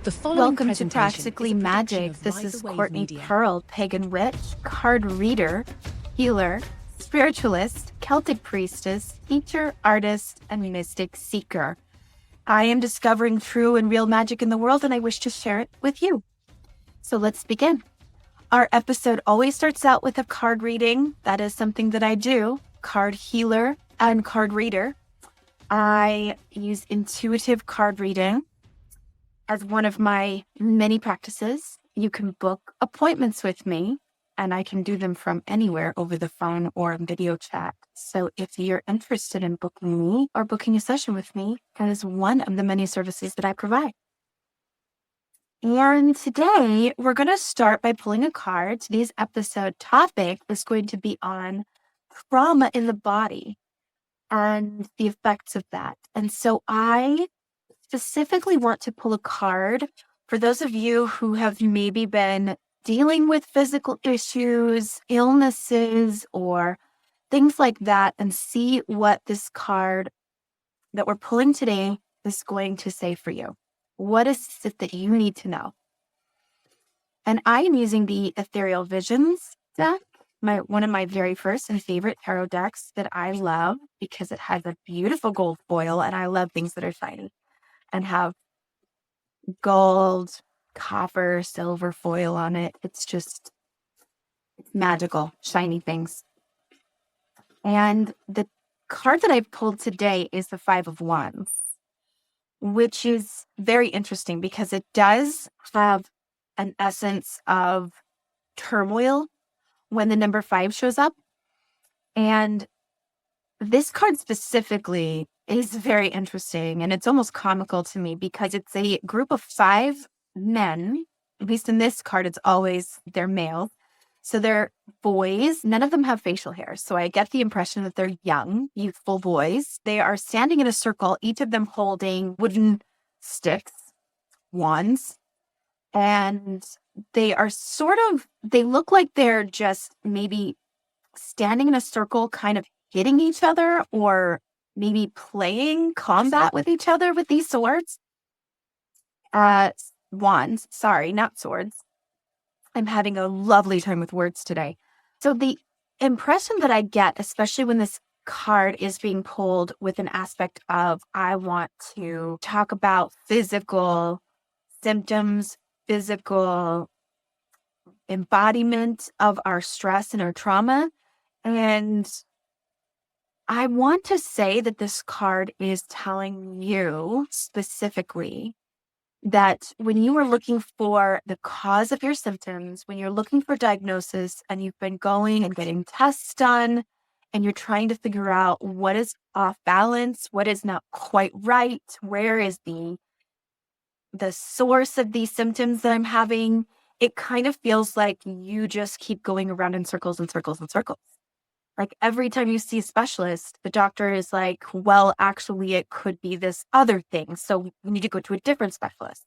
The following Welcome to presentation Practically is a production Magick. of This is Riser Wave Courtney Media. Pearl, pagan witch, card reader, healer, spiritualist, Celtic priestess, teacher, artist, and mystic seeker. I am discovering true and real magic in the world, and I wish to share it with you. So let's begin. Our episode always starts out with a card reading. That is something that I do. Card healer and card reader. I use intuitive card reading as one of my many practices. You can book appointments with me, and I can do them from anywhere over the phone or video chat. So if you're interested in booking me or booking a session with me, that is one of the many services that I provide. And today we're going to start by pulling a card. Today's episode topic is going to be on trauma in the body and the effects of that. And so I specifically want to pull a card for those of you who have maybe been dealing with physical issues, illnesses, or things like that, and see what this card that we're pulling today is going to say for you. What is it that you need to know? And I am using the Ethereal Visions deck, one of my very first and favorite tarot decks that I love because it has a beautiful gold foil, and I love things that are shiny and have gold, copper, silver foil on it. It's magical, shiny things. And the card that I pulled today is the Five of Wands, which is very interesting because it does have an essence of turmoil when the number 5 shows up. And this card specifically is very interesting, and it's almost comical to me because it's a group of 5 men. At least in this card, it's always they're male. So they're boys. None of them have facial hair. So I get the impression that they're young, youthful boys. They are standing in a circle, each of them holding wooden sticks, wands. And they are they look like they're just maybe standing in a circle, kind of hitting each other, or maybe playing combat with each other with these swords. Wands, sorry, not swords. I'm having a lovely time with words today. So the impression that I get, especially when this card is being pulled with an aspect of, I want to talk about physical symptoms, physical embodiment of our stress and our trauma. And I want to say that this card is telling you specifically that when you are looking for the cause of your symptoms, when you're looking for diagnosis and you've been going and getting tests done and you're trying to figure out what is off balance, what is not quite right, where is the source of these symptoms that I'm having, it kind of feels like you just keep going around in circles and circles and circles. Like every time you see a specialist, the doctor is like, well, actually, it could be this other thing. So we need to go to a different specialist.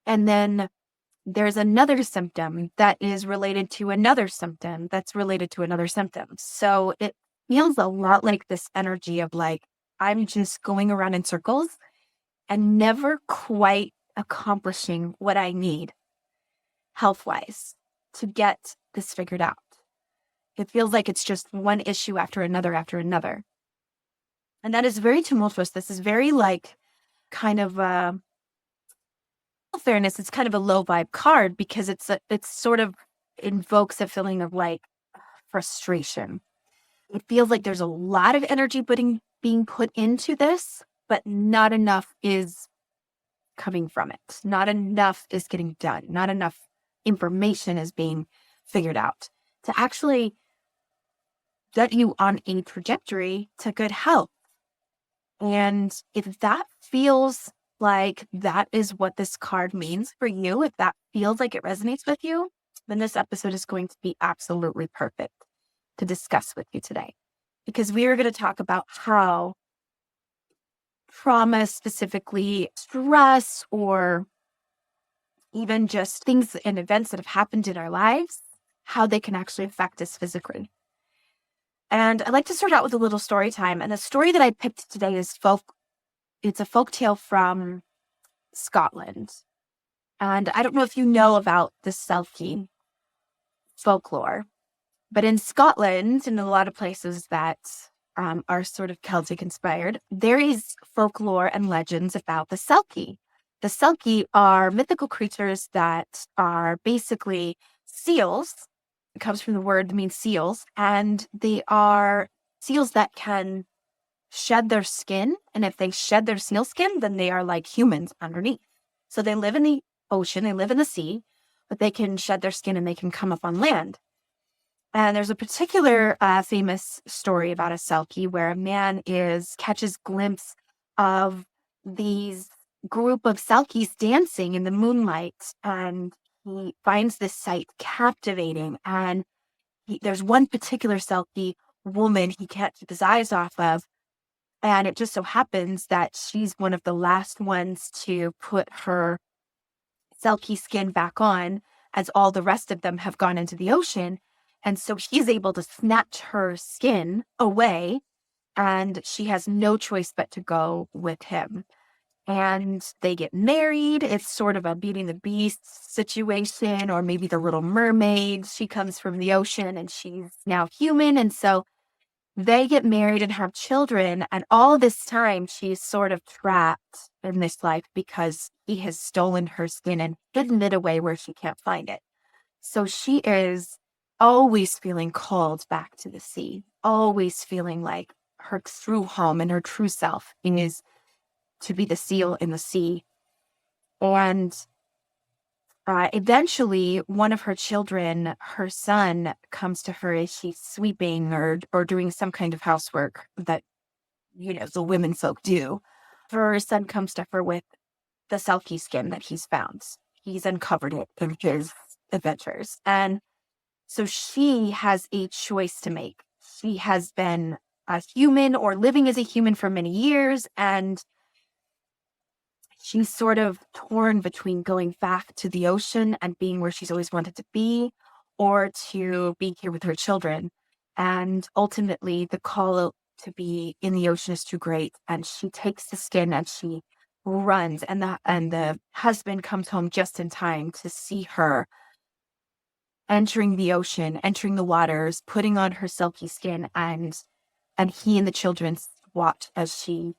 And then there's another symptom that is related to another symptom that's related to another symptom. So it feels a lot like this energy of like, I'm just going around in circles and never quite accomplishing what I need health-wise to get this figured out. It feels like it's just one issue after another after another. And that is very tumultuous. This is very like kind of, in fairness, it's kind of a low vibe card because it's sort of invokes a feeling of like frustration. It feels like there's a lot of energy being put into this, but not enough is coming from it. Not enough is getting done. Not enough information is being figured out to actually get you on a trajectory to good health. And if that feels like that is what this card means for you, if that feels like it resonates with you, then this episode is going to be absolutely perfect to discuss with you today. Because we are going to talk about how trauma, specifically stress, or even just things and events that have happened in our lives, how they can actually affect us physically. And I'd like to start out with a little story time. And the story that I picked today is it's a folktale from Scotland. And I don't know if you know about the Selkie folklore, but in Scotland and a lot of places that are sort of Celtic inspired, there is folklore and legends about the Selkie. The Selkie are mythical creatures that are basically seals. It comes from the word that means seals, and they are seals that can shed their skin. And if they shed their seal skin, then they are like humans underneath. So they live in the ocean, they live in the sea, but they can shed their skin and they can come up on land. And there's a particular famous story about a Selkie where a man catches glimpse of these group of Selkies dancing in the moonlight, and he finds this sight captivating. And there's one particular Selkie woman he can't keep his eyes off of, and it just so happens that she's one of the last ones to put her Selkie skin back on, as all the rest of them have gone into the ocean. And so he's able to snatch her skin away, and she has no choice but to go with him. And they get married. It's sort of a Beauty and the Beast situation, or maybe the Little Mermaid. She comes from the ocean and she's now human. And so they get married and have children. And all this time, she's sort of trapped in this life because he has stolen her skin and hidden it away where she can't find it. So she is always feeling called back to the sea, always feeling like her true home and her true self is to be the seal in the sea. And eventually, one of her children, her son, comes to her as she's sweeping or doing some kind of housework that, the women folk do. Her son comes to her with the Selkie skin that he's found. He's uncovered it in his adventures. And so she has a choice to make. She has been a human or living as a human for many years, and she's sort of torn between going back to the ocean and being where she's always wanted to be, or to be here with her children. And ultimately, the call to be in the ocean is too great. And she takes the skin and she runs. And the husband comes home just in time to see her entering the ocean, entering the waters, putting on her Selkie skin, and he and the children watch as she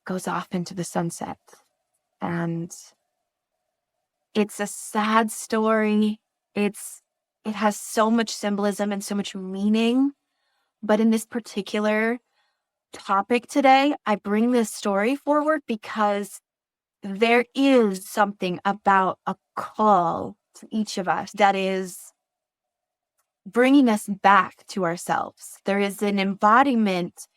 goes off into the sunset. And it's a sad story. It has so much symbolism and so much meaning. But in this particular topic today, I bring this story forward because there is something about a call to each of us that is bringing us back to ourselves. There is an embodiment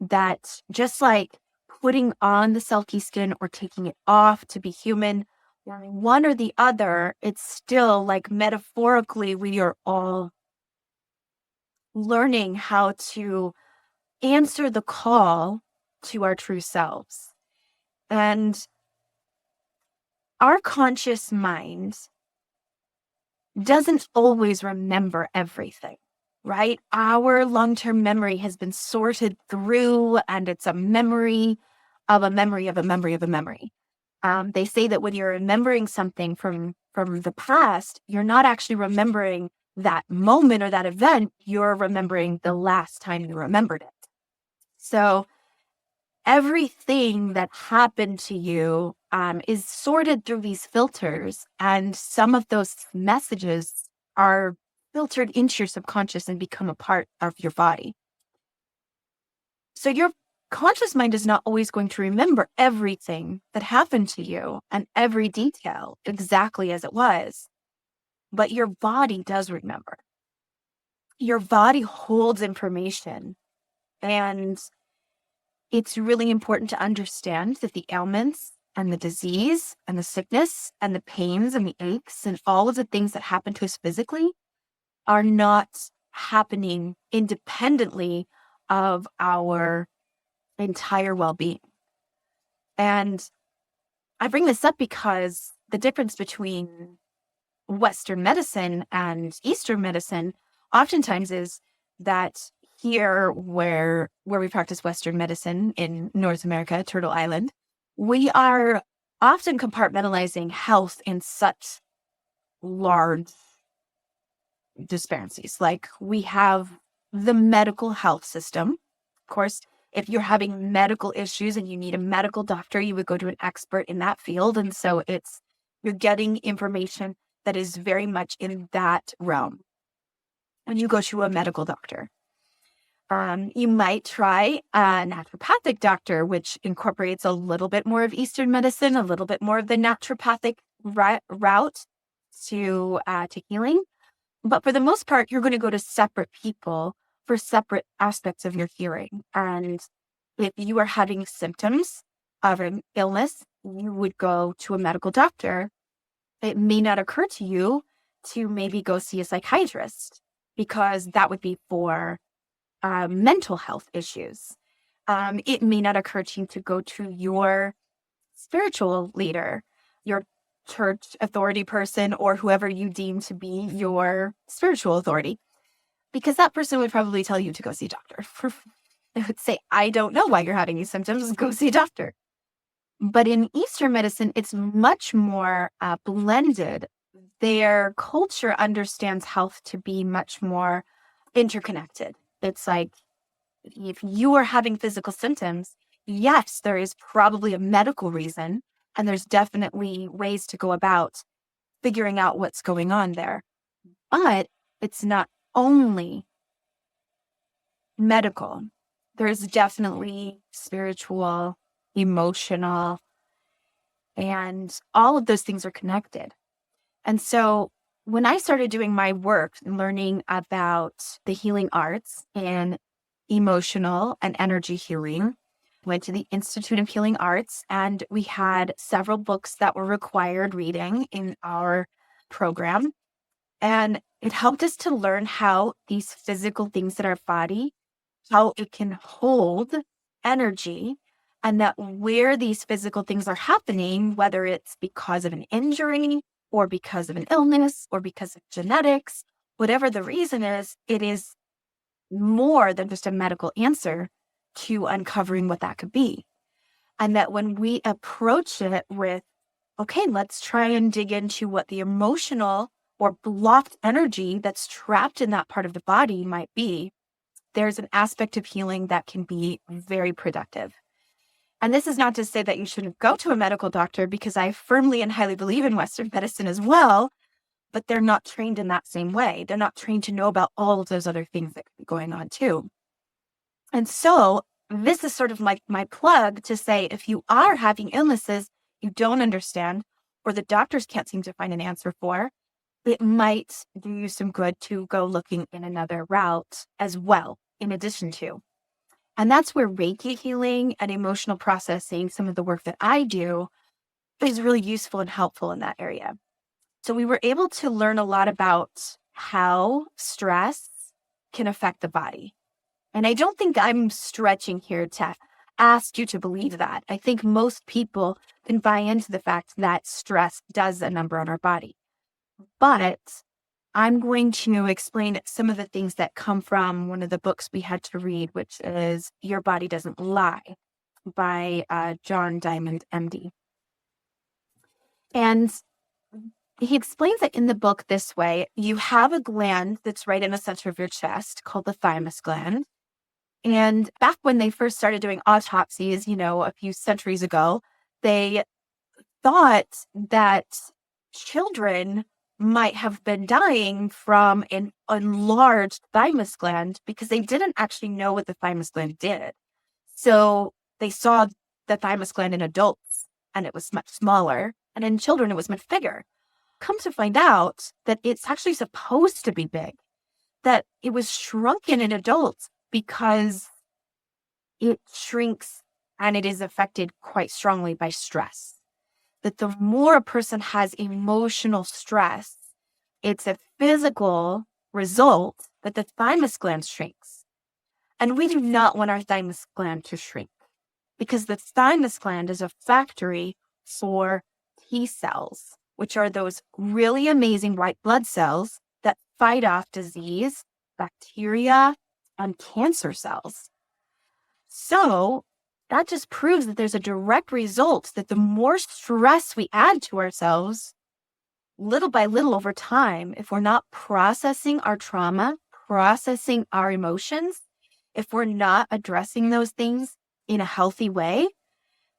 that, just like putting on the Selkie skin or taking it off to be human, one or the other, it's still like metaphorically, we are all learning how to answer the call to our true selves. And our conscious mind doesn't always remember everything, right? Our long-term memory has been sorted through, and it's a memory of a memory of a memory of a memory. They say that when you're remembering something from the past, you're not actually remembering that moment or that event. You're remembering the last time you remembered it. So everything that happened to you is sorted through these filters, and some of those messages are filtered into your subconscious and become a part of your body. So your conscious mind is not always going to remember everything that happened to you and every detail exactly as it was, but your body does remember. Your body holds information, and it's really important to understand that the ailments and the disease and the sickness and the pains and the aches and all of the things that happen to us physically are not happening independently of our entire well-being. And I bring this up because the difference between Western medicine and Eastern medicine oftentimes is that here where we practice Western medicine in North America, Turtle Island, we are often compartmentalizing health in such large disparities. Like we have the medical health system. Of course, if you're having medical issues and you need a medical doctor, you would go to an expert in that field. And so you're getting information that is very much in that realm when you go to a medical doctor. You might try a naturopathic doctor, which incorporates a little bit more of Eastern medicine, a little bit more of the naturopathic route to healing. But for the most part, you're going to go to separate people for separate aspects of your hearing. And if you are having symptoms of an illness, you would go to a medical doctor. It may not occur to you to maybe go see a psychiatrist because that would be for mental health issues. It may not occur to you to go to your spiritual leader, your church authority person, or whoever you deem to be your spiritual authority, because that person would probably tell you to go see a doctor. They would say, I don't know why you're having these symptoms, go see a doctor. But in Eastern medicine, it's much more blended. Their culture understands health to be much more interconnected. It's like, if you are having physical symptoms, yes, there is probably a medical reason, and there's definitely ways to go about figuring out what's going on there. But it's not only medical. There's definitely spiritual, emotional, and all of those things are connected. And so when I started doing my work and learning about the healing arts and emotional and energy healing, went to the Institute of Healing Arts, and we had several books that were required reading in our program. And it helped us to learn how these physical things in our body, how it can hold energy, and that where these physical things are happening, whether it's because of an injury or because of an illness or because of genetics, whatever the reason is, it is more than just a medical answer to uncovering what that could be. And that when we approach it with, okay, let's try and dig into what the emotional or blocked energy that's trapped in that part of the body might be, there's an aspect of healing that can be very productive. And this is not to say that you shouldn't go to a medical doctor, because I firmly and highly believe in Western medicine as well, but they're not trained in that same way. They're not trained to know about all of those other things that could be going on too. And so this is sort of like my plug to say, if you are having illnesses you don't understand, or the doctors can't seem to find an answer for, it might do you some good to go looking in another route as well, in addition to. And that's where Reiki healing and emotional processing, some of the work that I do, is really useful and helpful in that area. So we were able to learn a lot about how stress can affect the body. And I don't think I'm stretching here to ask you to believe that. I think most people can buy into the fact that stress does a number on our body. But I'm going to explain some of the things that come from one of the books we had to read, which is Your Body Doesn't Lie by John Diamond, MD. And he explains it in the book this way. You have a gland that's right in the center of your chest called the thymus gland. And back when they first started doing autopsies, a few centuries ago, they thought that children might have been dying from an enlarged thymus gland because they didn't actually know what the thymus gland did. So they saw the thymus gland in adults and it was much smaller, and in children it was much bigger. Come to find out that it's actually supposed to be big, that it was shrunken in adults because it shrinks and it is affected quite strongly by stress. That the more a person has emotional stress, it's a physical result that the thymus gland shrinks. And we do not want our thymus gland to shrink, because the thymus gland is a factory for T cells, which are those really amazing white blood cells that fight off disease, bacteria, and cancer cells. So that just proves that there's a direct result that the more stress we add to ourselves, little by little over time, if we're not processing our trauma, processing our emotions, if we're not addressing those things in a healthy way,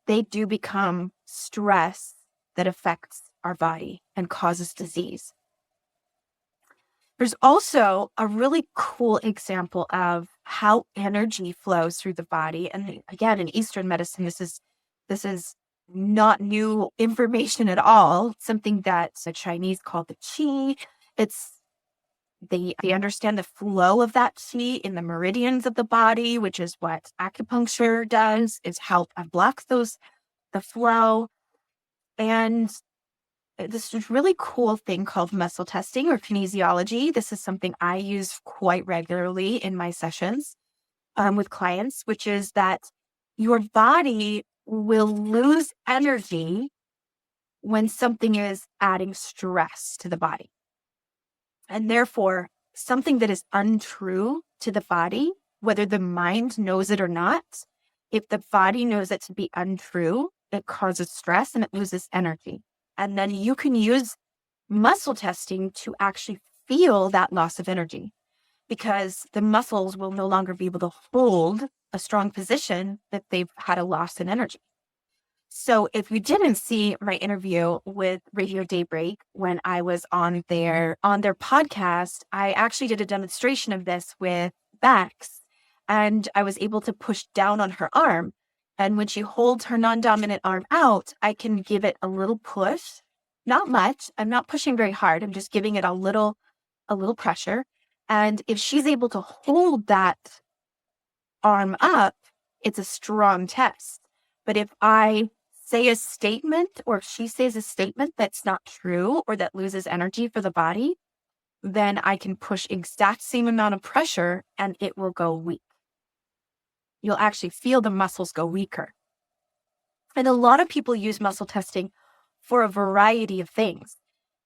they do become stress that affects our body and causes disease. There's also a really cool example of how energy flows through the body. And again, in Eastern medicine, this is not new information at all. Something that the Chinese call the qi. They understand the flow of that qi in the meridians of the body, which is what acupuncture does, is help unblock the flow. And this really cool thing called muscle testing or kinesiology. This is something I use quite regularly in my sessions with clients, which is that your body will lose energy when something is adding stress to the body. And therefore, something that is untrue to the body, whether the mind knows it or not, if the body knows it to be untrue, it causes stress and it loses energy. And then you can use muscle testing to actually feel that loss of energy, because the muscles will no longer be able to hold a strong position that they've had a loss in energy. So if you didn't see my interview with Radio Daybreak when I was on their podcast, I actually did a demonstration of this with Bex, and I was able to push down on her arm. And when she holds her non-dominant arm out, I can give it a little push, not much. I'm not pushing very hard. I'm just giving it a little pressure. And if she's able to hold that arm up, it's a strong test. But if I say a statement, or if she says a statement that's not true or that loses energy for the body, then I can push exact same amount of pressure and it will go weak. You'll actually feel the muscles go weaker. And a lot of people use muscle testing for a variety of things,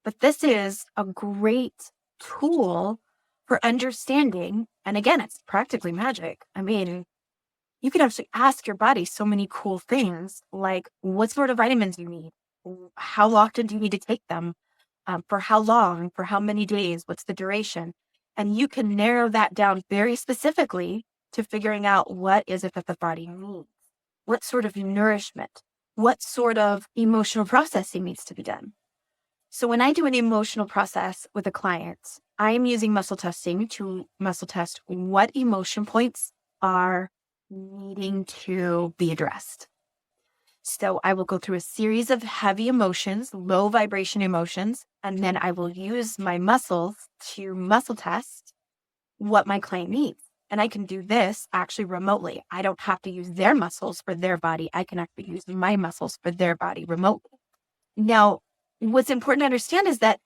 but this is a great tool for understanding. And again, it's practically magic. I mean, you can actually ask your body so many cool things, like what sort of vitamins you need, how often do you need to take them, for how long, for how many days, what's the duration. And you can narrow that down very specifically to figuring out what is it that the body needs, what sort of nourishment, what sort of emotional processing needs to be done. So when I do an emotional process with a client, I am using muscle testing to muscle test what emotion points are needing to be addressed. So I will go through a series of heavy emotions, low vibration emotions, and then I will use my muscles to muscle test what my client needs. And I can do this actually remotely. I don't have to use their muscles for their body. I can actually use my muscles for their body remotely. Now, what's important to understand is that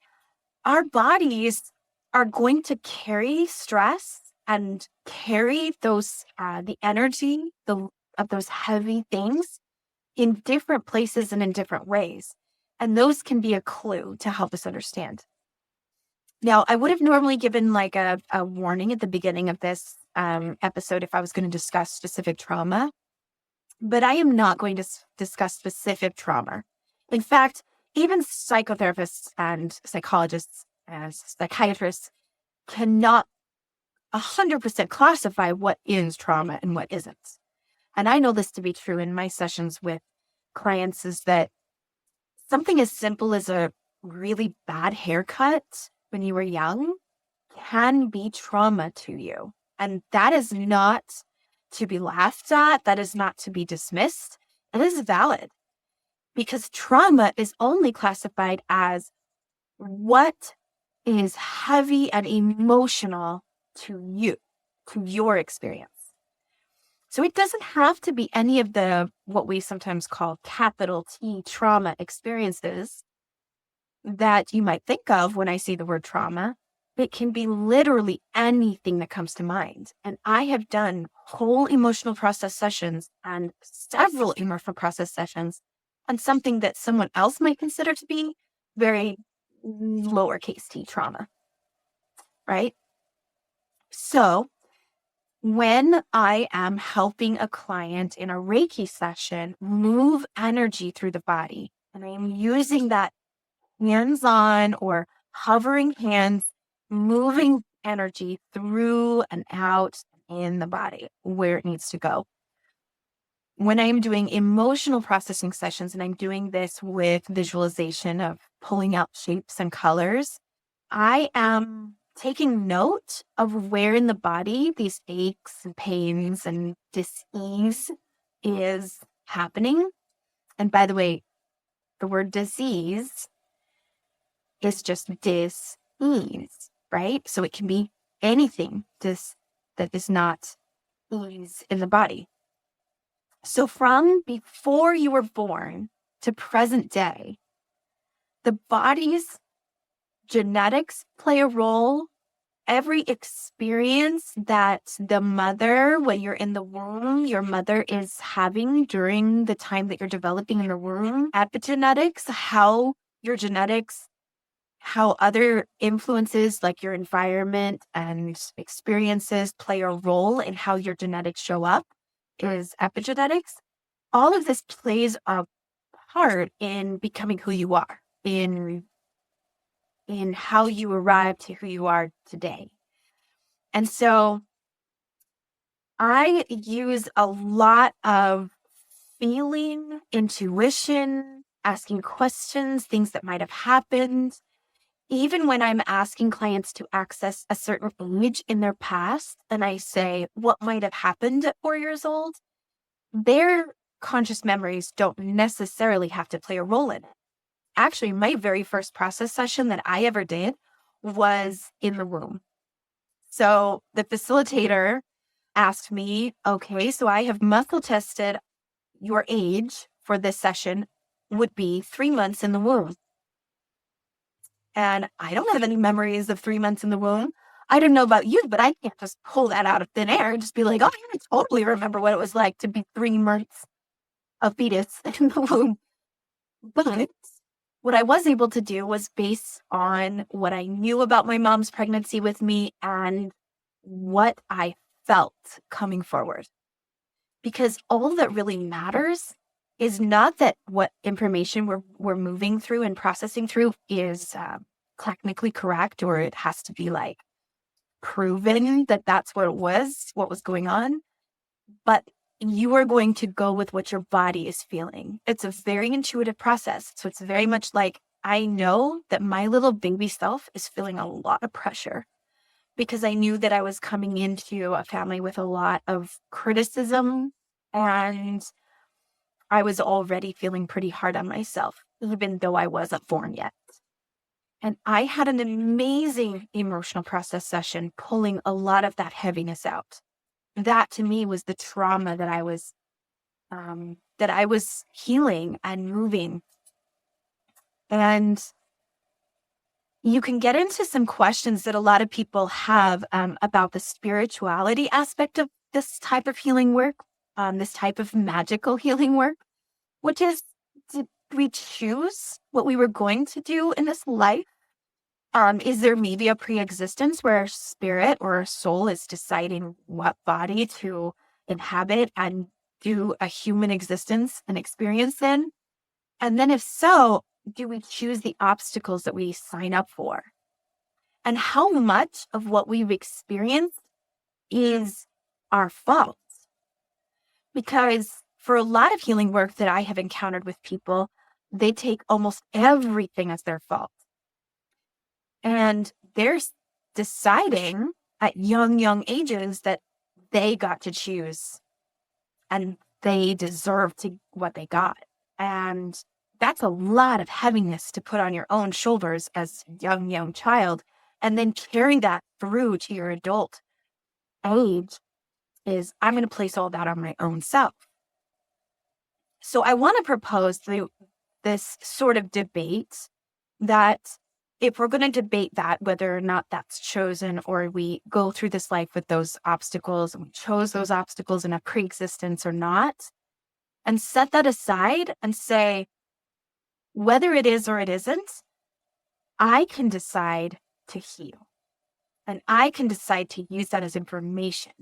our bodies are going to carry stress and carry those the energy of those heavy things in different places and in different ways. And those can be a clue to help us understand. Now, I would have normally given like a warning at the beginning of this episode if I was going to discuss specific trauma, but I am not going to discuss specific trauma. In fact, even psychotherapists and psychologists and psychiatrists cannot 100% classify what is trauma and what isn't. And I know this to be true in my sessions with clients, is that something as simple as a really bad haircut when you were young can be trauma to you. And that is not to be laughed at. That is not to be dismissed. It is valid, because trauma is only classified as what is heavy and emotional to you, to your experience. So it doesn't have to be any of the, what we sometimes call capital T trauma experiences that you might think of when I say the word trauma. It can be literally anything that comes to mind. And I have done whole emotional process sessions and several emotional process sessions on something that someone else might consider to be very lowercase t trauma, right? So when I am helping a client in a Reiki session move energy through the body, and I am using that hands-on or hovering hands, moving energy through and out in the body where it needs to go. When I'm doing emotional processing sessions, and I'm doing this with visualization of pulling out shapes and colors, I am taking note of where in the body these aches and pains and dis-ease is happening. And by the way, the word disease is just dis-ease, right? So it can be anything that is not ease in the body. So from before you were born to present day, the body's genetics play a role. Every experience that the mother, when you're in the womb, your mother is having during the time that you're developing in the womb, epigenetics, how your genetics, how other influences like your environment and experiences play a role in how your genetics show up is epigenetics. All of this plays a part in becoming who you are, in how you arrive to who you are today. And so I use a lot of feeling, intuition, asking questions, things that might have happened. Even when I'm asking clients to access a certain age in their past, and I say, what might have happened at 4 years old? Their conscious memories don't necessarily have to play a role in it. Actually, my very first process session that I ever did was in the womb. So the facilitator asked me, okay, so I have muscle tested your age for this session would be 3 months in the womb. And I don't have any memories of 3 months in the womb. I don't know about you, but I can't just pull that out of thin air and just be like, oh, I totally remember what it was like to be 3 months of fetus in the womb. But what I was able to do was based on what I knew about my mom's pregnancy with me and what I felt coming forward. Because all that really matters is not that what information we're moving through and processing through is technically correct, or it has to be like proven that that's what was going on. But you are going to go with what your body is feeling. It's a very intuitive process. So it's very much like, I know that my little baby self is feeling a lot of pressure because I knew that I was coming into a family with a lot of criticism, and I was already feeling pretty hard on myself, even though I wasn't born yet. And I had an amazing emotional process session, pulling a lot of that heaviness out. That to me was the trauma that I was healing and moving. And you can get into some questions that a lot of people have about the spirituality aspect of this type of healing work, this type of magical healing work, which is, did we choose what we were going to do in this life? Is there maybe a pre-existence where our spirit or our soul is deciding what body to inhabit and do a human existence and experience in? And then if so, do we choose the obstacles that we sign up for? And how much of what we've experienced is our fault? Because for a lot of healing work that I have encountered with people, they take almost everything as their fault. And they're deciding at young ages that they got to choose and they deserve to what they got. And that's a lot of heaviness to put on your own shoulders as a young child. And then carry that through to your adult age is, I'm going to place all that on my own self. So I want to propose this sort of debate that if we're going to debate that, whether or not that's chosen, or we go through this life with those obstacles and we chose those obstacles in a pre-existence or not, and set that aside and say, whether it is or it isn't, I can decide to heal. And I can decide to use that as information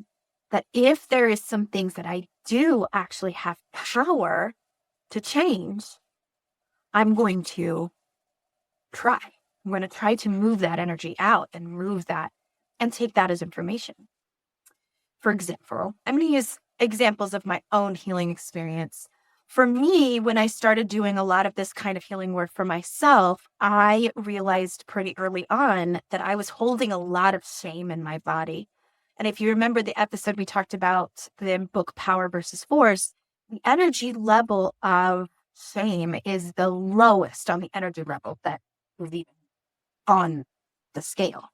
that if there is some things that I do actually have power to change, I'm going to try. I'm going to try to move that energy out and move that and take that as information. For example, I'm going to use examples of my own healing experience. For me, when I started doing a lot of this kind of healing work for myself, I realized pretty early on that I was holding a lot of shame in my body. And if you remember the episode we talked about the book Power versus Force, the energy level of shame is the lowest on the energy level that is even on the scale.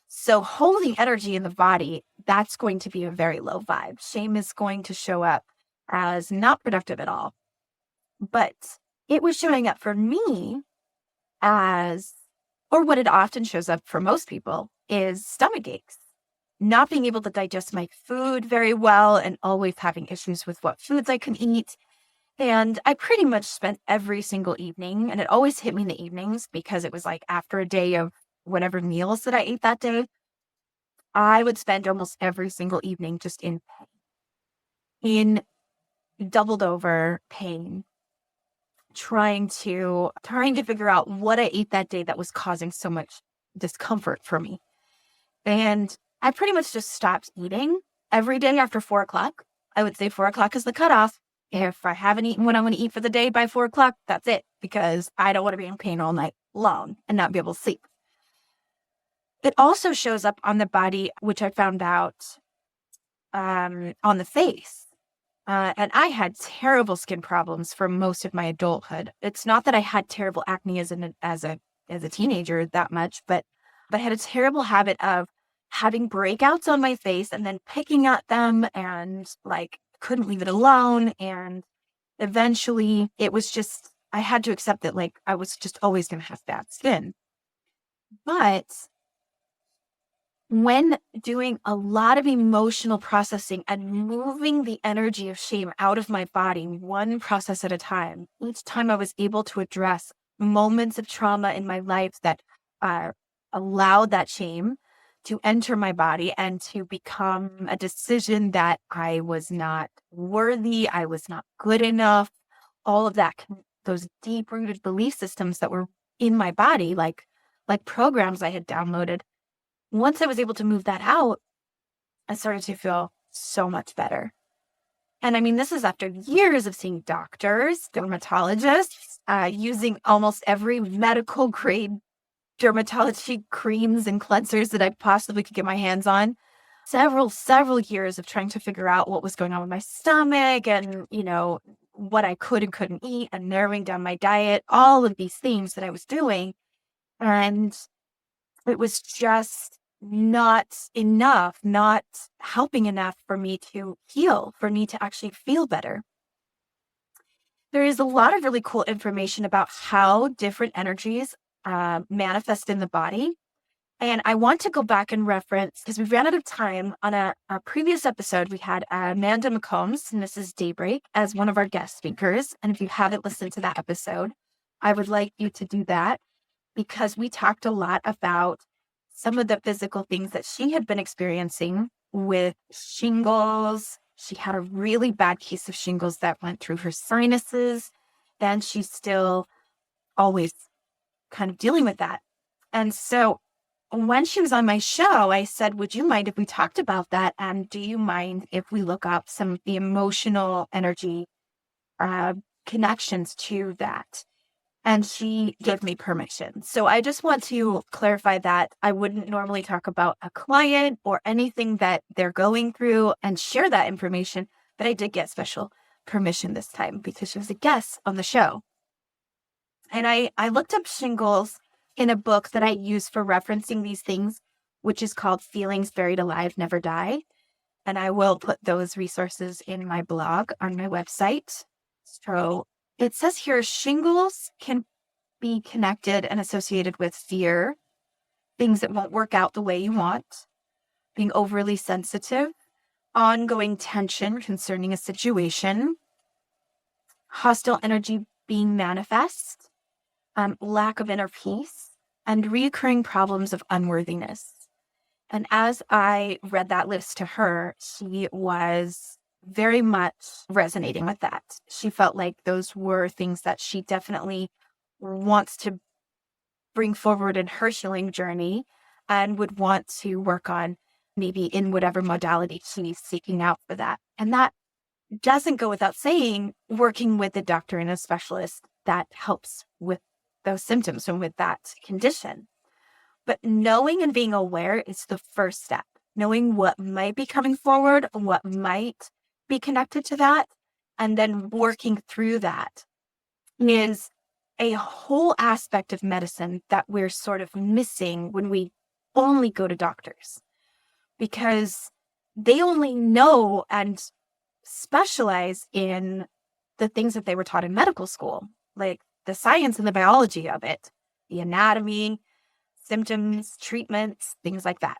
So holding energy in the body, that's going to be a very low vibe. Shame is going to show up as not productive at all. But it was showing up for me as, or what it often shows up for most people, is stomach aches. Not being able to digest my food very well and always having issues with what foods I can eat. And I pretty much spent every single evening, and it always hit me in the evenings because it was like after a day of whatever meals that I ate that day, I would spend almost every single evening just in pain, in doubled over pain, trying to figure out what I ate that day that was causing so much discomfort for me. And I pretty much just stopped eating every day after 4:00. I would say 4:00 is the cutoff. If I haven't eaten what I'm going to eat for the day by 4:00, that's it, because I don't want to be in pain all night long and not be able to sleep. It also shows up on the body, which I found out on the face. And I had terrible skin problems for most of my adulthood. It's not that I had terrible acne as a teenager that much, but I had a terrible habit of having breakouts on my face and then picking at them and like couldn't leave it alone. And eventually it was just, I had to accept that like I was just always going to have bad skin. But when doing a lot of emotional processing and moving the energy of shame out of my body, one process at a time, each time I was able to address moments of trauma in my life that allowed that shame to enter my body and to become a decision that I was not worthy, I was not good enough, all of that, those deep-rooted belief systems that were in my body, like programs I had downloaded. Once I was able to move that out, I started to feel so much better. And I mean, this is after years of seeing doctors, dermatologists, using almost every medical grade dermatology creams and cleansers that I possibly could get my hands on. Several years of trying to figure out what was going on with my stomach and, what I could and couldn't eat, and narrowing down my diet, all of these things that I was doing. And it was just not enough, not helping enough for me to heal, for me to actually feel better. There is a lot of really cool information about how different energies manifest in the body. And I want to go back and reference, because we ran out of time, on a previous episode, we had Amanda McCombs, Mrs. Daybreak, as one of our guest speakers. And if you haven't listened to that episode, I would like you to do that, because we talked a lot about some of the physical things that she had been experiencing with shingles. She had a really bad case of shingles that went through her sinuses, and she's still always kind of dealing with that. And so when she was on my show, I said, would you mind if we talked about that? And do you mind if we look up some of the emotional energy connections to that? And she gave me permission. So I just want to clarify that I wouldn't normally talk about a client or anything that they're going through and share that information, but I did get special permission this time because she was a guest on the show. And I looked up shingles in a book that I use for referencing these things, which is called Feelings Buried Alive Never Die. And I will put those resources in my blog on my website. So it says here, shingles can be connected and associated with fear, things that won't work out the way you want, being overly sensitive, ongoing tension concerning a situation, hostile energy being manifest, lack of inner peace, and recurring problems of unworthiness. And as I read that list to her, she was very much resonating with that. She felt like those were things that she definitely wants to bring forward in her healing journey and would want to work on, maybe in whatever modality she's seeking out for that. And that doesn't go without saying, working with a doctor and a specialist that helps with those symptoms and with that condition. But knowing and being aware is the first step. Knowing what might be coming forward, what might be connected to that, and then working through that is a whole aspect of medicine that we're sort of missing when we only go to doctors, because they only know and specialize in the things that they were taught in medical school, like the science and the biology of it, the anatomy, symptoms, treatments, things like that.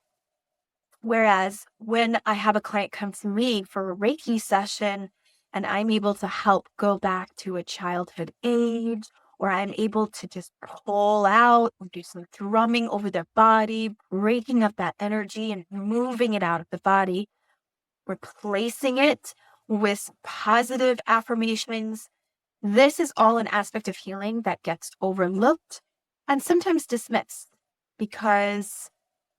Whereas when I have a client come to me for a Reiki session and I'm able to help go back to a childhood age, or I'm able to just pull out or do some drumming over their body, breaking up that energy and moving it out of the body, replacing it with positive affirmations. This is all an aspect of healing that gets overlooked and sometimes dismissed because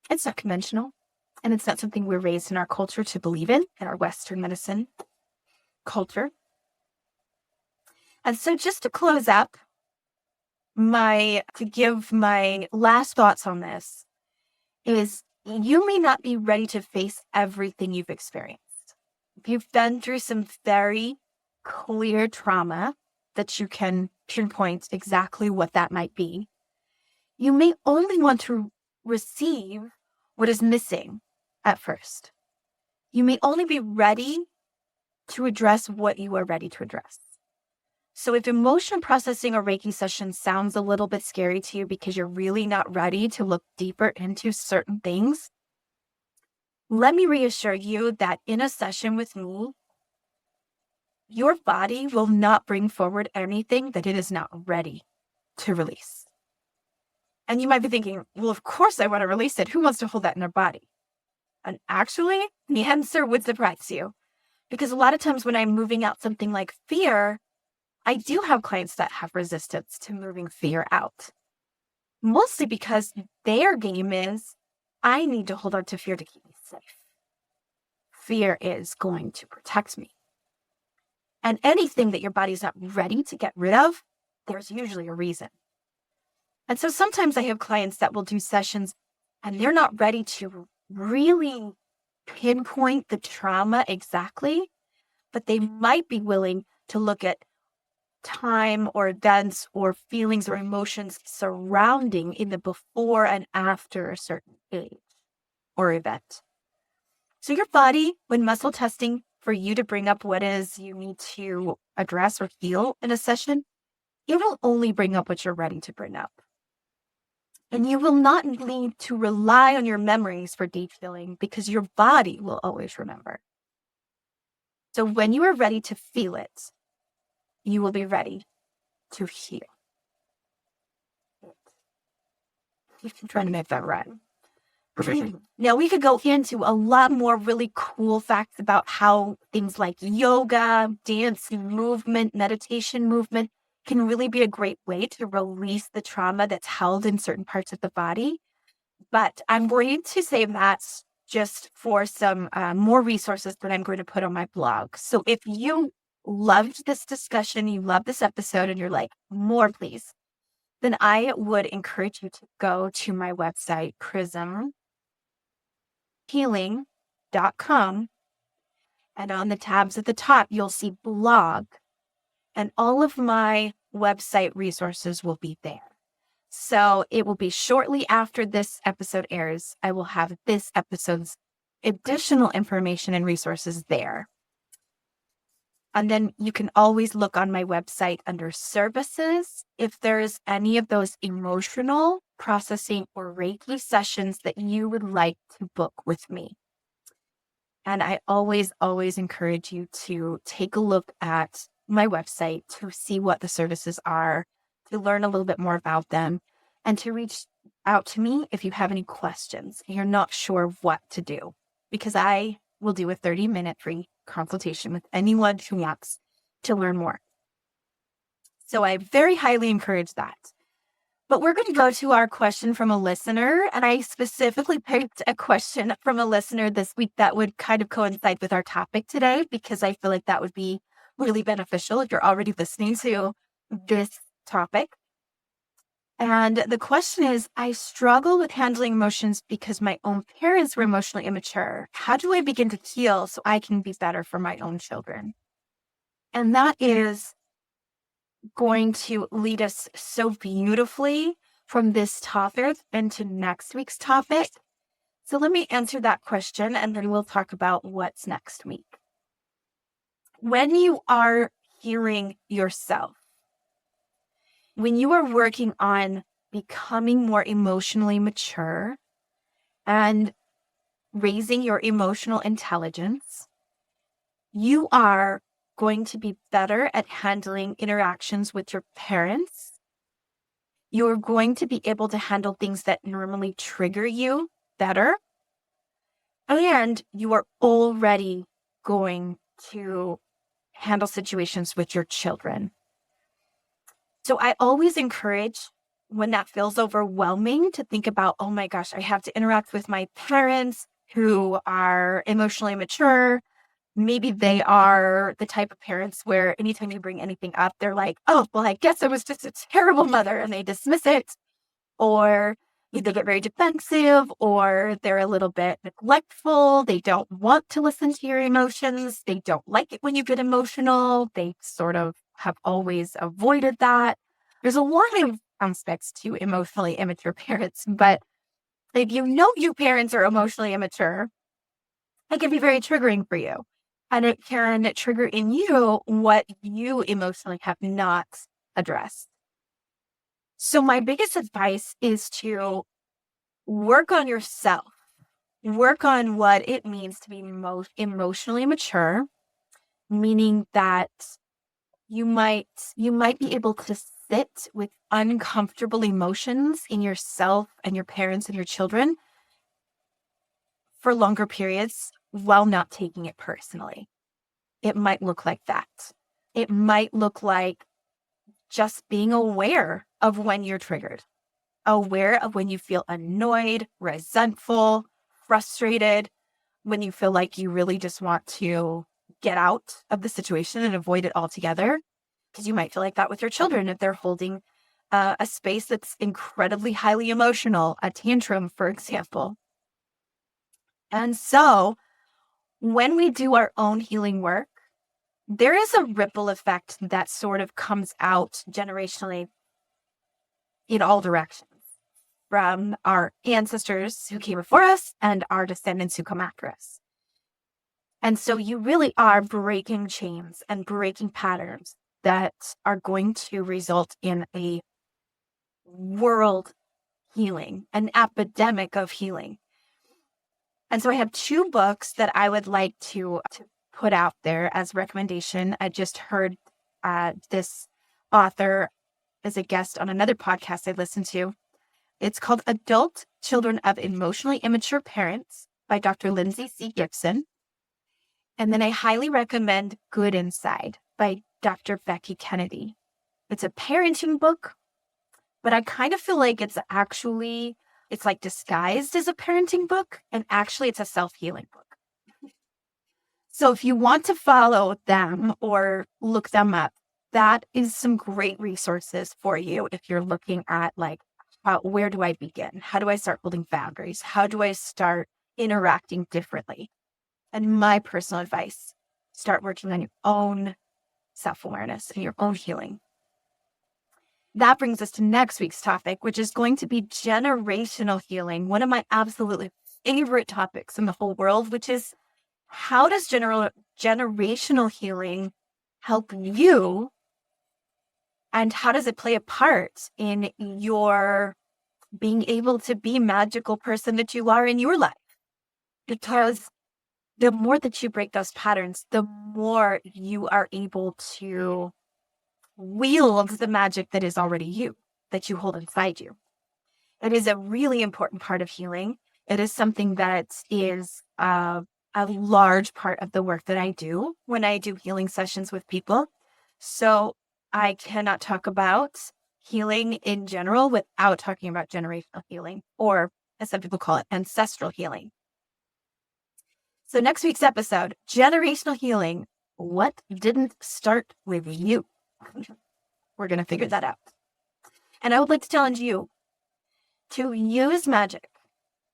it's not conventional and it's not something we're raised in our culture to believe in our Western medicine culture. And so just to close up, to give my last thoughts on this is, you may not be ready to face everything you've experienced. If you've been through some very clear trauma that you can pinpoint exactly what that might be, you may only want to receive what is missing at first. You may only be ready to address what you are ready to address. So if emotion processing or Reiki session sounds a little bit scary to you because you're really not ready to look deeper into certain things, let me reassure you that in a session with me, your body will not bring forward anything that it is not ready to release. And you might be thinking, well, of course I want to release it. Who wants to hold that in their body? And actually, the answer would surprise you. Because a lot of times when I'm moving out something like fear, I do have clients that have resistance to moving fear out. Mostly because their game is, I need to hold on to fear to keep me safe. Fear is going to protect me. And anything that your body's not ready to get rid of, there's usually a reason. And so sometimes I have clients that will do sessions and they're not ready to really pinpoint the trauma exactly, but they might be willing to look at time or events or feelings or emotions surrounding in the before and after a certain age or event. So your body, when muscle testing for you to bring up what is you need to address or heal in a session, it will only bring up what you're ready to bring up. And you will not need to rely on your memories for deep healing because your body will always remember. So when you are ready to feel it, you will be ready to heal. I'm trying to make that rhyme. Now, we could go into a lot more really cool facts about how things like yoga, dance, movement, meditation movement can really be a great way to release the trauma that's held in certain parts of the body. But I'm going to save that just for some more resources that I'm going to put on my blog. So if you loved this discussion, you love this episode, and you're like, more please, then I would encourage you to go to my website, prismhealing.com. And on the tabs at the top, you'll see blog. And all of my website resources will be there. So it will be shortly after this episode airs, I will have this episode's additional information and resources there. And then you can always look on my website under services if there's any of those emotional processing or Reiki sessions that you would like to book with me. And I always encourage you to take a look at my website to see what the services are, to learn a little bit more about them, and to reach out to me if you have any questions and you're not sure what to do, because I will do a 30-minute free consultation with anyone who wants to learn more. So I very highly encourage that. But we're going to go to our question from a listener. And I specifically picked a question from a listener this week that would kind of coincide with our topic today, because I feel like that would be really beneficial if you're already listening to this topic. And the question is, I struggle with handling emotions because my own parents were emotionally immature. How do I begin to heal so I can be better for my own children? And that is going to lead us so beautifully from this topic into next week's topic. So let me answer that question and then we'll talk about what's next week. When you are healing yourself, when you are working on becoming more emotionally mature and raising your emotional intelligence, you are going to be better at handling interactions with your parents. You're going to be able to handle things that normally trigger you better. And you are already going to handle situations with your children. So I always encourage, when that feels overwhelming, to think about, oh my gosh, I have to interact with my parents who are emotionally mature. Maybe they are the type of parents where anytime you bring anything up, they're like, oh, well, I guess I was just a terrible mother, and they dismiss it. Or they get very defensive, or they're a little bit neglectful. They don't want to listen to your emotions. They don't like it when you get emotional. They sort of have always avoided that. There's a lot of aspects to emotionally immature parents, but if you know your parents are emotionally immature, it can be very triggering for you. And it can trigger in you what you emotionally have not addressed. So my biggest advice is to work on yourself. Work on what it means to be most emotionally mature, meaning that you might be able to sit with uncomfortable emotions in yourself and your parents and your children for longer periods while not taking it personally. It might look like that. It might look like just being aware of when you're triggered, aware of when you feel annoyed, resentful, frustrated, when you feel like you really just want to get out of the situation and avoid it altogether. Because you might feel like that with your children if they're holding a space that's incredibly highly emotional, a tantrum, for example. And so when we do our own healing work, there is a ripple effect that sort of comes out generationally in all directions, from our ancestors who came before us and our descendants who come after us. And so you really are breaking chains and breaking patterns that are going to result in a world healing, an epidemic of healing. And so I have 2 books that I would like to put out there as recommendation. I just heard this author as a guest on another podcast I listened to. It's called Adult Children of Emotionally Immature Parents by Dr. Lindsay C. Gibson. And then I highly recommend Good Inside by Dr. Becky Kennedy. It's a parenting book, but I kind of feel like it's like disguised as a parenting book, and actually it's a self-healing book. So if you want to follow them or look them up, that is some great resources for you if you're looking at like, where do I begin? How do I start holding boundaries? How do I start interacting differently? And my personal advice, start working on your own self-awareness and your own healing. That brings us to next week's topic, which is going to be generational healing, one of my absolutely favorite topics in the whole world, which is how does generational healing help you, and how does it play a part in your being able to be magical person that you are in your life? Because the more that you break those patterns, the more you are able to wield the magic that is already you, that you hold inside you. It is a really important part of healing. It is something that is a large part of the work that I do when I do healing sessions with people. So I cannot talk about healing in general without talking about generational healing, or as some people call it, ancestral healing. So next week's episode, generational healing. What didn't start with you? We're going to figure that out. And I would like to challenge you to use magic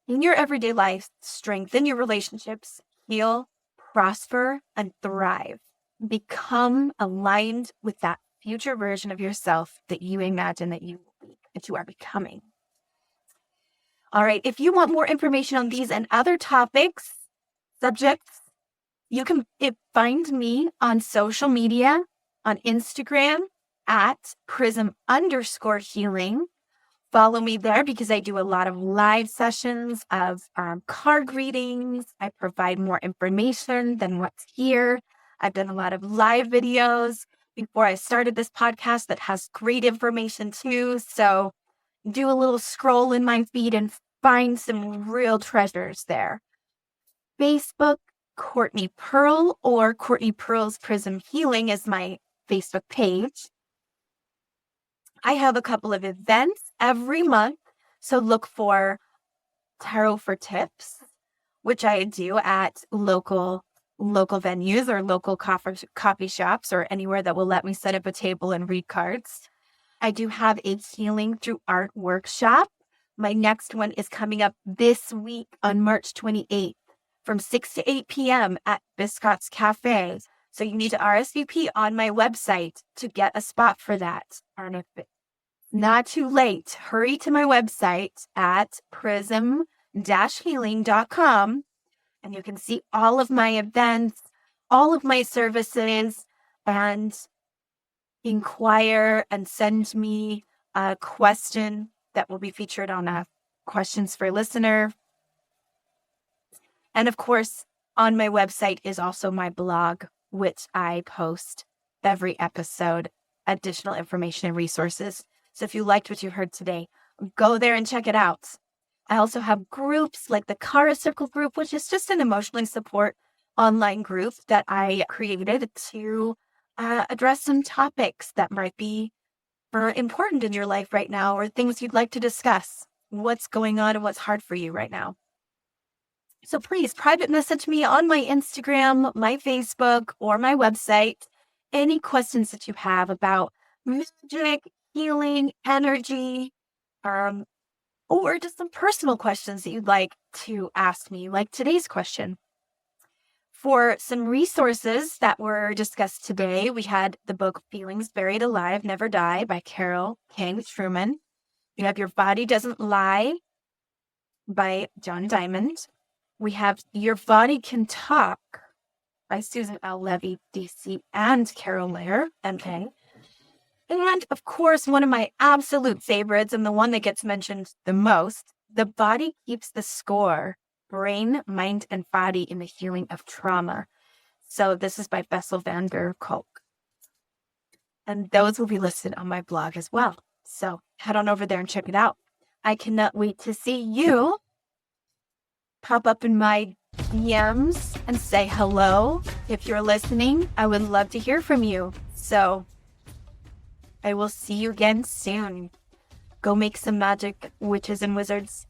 in your everyday life, strengthen your relationships, heal, prosper, and thrive. Become aligned with that future version of yourself that you imagine that you are becoming. All right. If you want more information on these and other topics, subjects, you can find me on social media, on Instagram at prism_healing. Follow me there because I do a lot of live sessions of card readings. I provide more information than what's here. I've done a lot of live videos before I started this podcast that has great information too. So do a little scroll in my feed and find some real treasures there. Facebook, Courtney Pearl, or Courtney Pearl's Prism Healing is my Facebook page. I have a couple of events every month, so look for Tarot for Tips, which I do at local venues or local coffee shops or anywhere that will let me set up a table and read cards. I do have a Healing Through Art workshop. My next one is coming up this week on March 28th from 6 to 8 p.m. at Biscott's Cafe. So you need to RSVP on my website to get a spot for that. And if it's not too late, hurry to my website at prism-healing.com and you can see all of my events, all of my services, and inquire and send me a question that will be featured on a Questions for Listener. And of course, on my website is also my blog, which I post every episode, additional information and resources. So if you liked what you heard today, go there and check it out. I also have groups like the Kara Circle group, which is just an emotionally support online group that I created to address some topics that might be important in your life right now, or things you'd like to discuss, what's going on and what's hard for you right now. So please private message me on my Instagram, my Facebook, or my website, any questions that you have about magic, healing, energy, or just some personal questions that you'd like to ask me, like today's question. For some resources that were discussed today, we had the book Feelings Buried Alive, Never Die by Carol King Truman. We have Your Body Doesn't Lie by John Diamond. We have Your Body Can Talk by Susan L. Levy, DC, and Carol Lair, MK. And of course, one of my absolute favorites and the one that gets mentioned the most, The Body Keeps the Score, Brain, Mind, and Body in the Healing of Trauma. So this is by Bessel van der Kolk. And those will be listed on my blog as well. So head on over there and check it out. I cannot wait to see you pop up in my DMs and say hello. If you're listening, I would love to hear from you. So I will see you again soon. Go make some magic, witches and wizards.